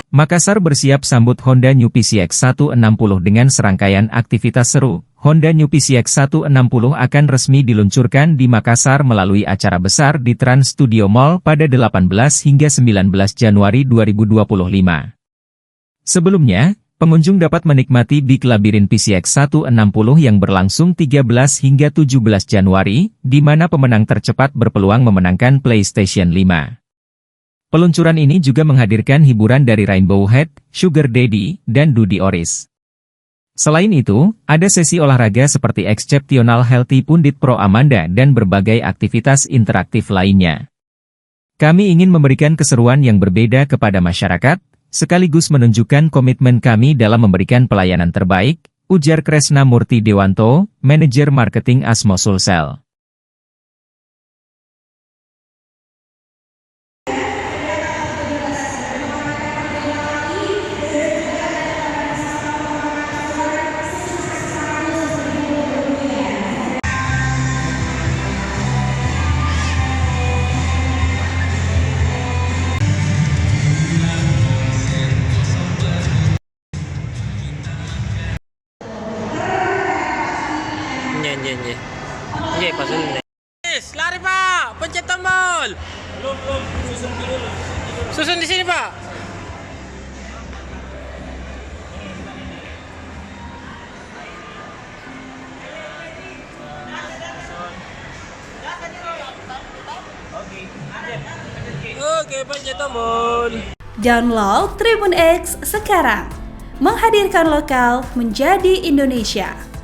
Makassar bersiap sambut Honda New PCX 160 dengan serangkaian aktivitas seru. Honda New PCX 160 akan resmi diluncurkan di Makassar melalui acara besar di Trans Studio Mall pada 18 hingga 19 Januari 2025. Sebelumnya, pengunjung dapat menikmati Big Labirin PCX 160 yang berlangsung 13 hingga 17 Januari, di mana pemenang tercepat berpeluang memenangkan PlayStation 5. Peluncuran ini juga menghadirkan hiburan dari Rainbow Head, Sugar Daddy, dan Duty Oris. Selain itu, ada sesi olahraga seperti Exceptional Healthy Pundit Pro Amanda dan berbagai aktivitas interaktif lainnya. Kami ingin memberikan keseruan yang berbeda kepada masyarakat, sekaligus menunjukkan komitmen kami dalam memberikan pelayanan terbaik, ujar Kresna Murti Dewanto, manajer marketing Asmo Sulsel. Iya, pasal ini. Lari Pak, pencet tombol. Belum, susun dulu. Susun di sini Pak. Oke, pencet tombol. Download Tribun X sekarang, menghadirkan lokal menjadi Indonesia.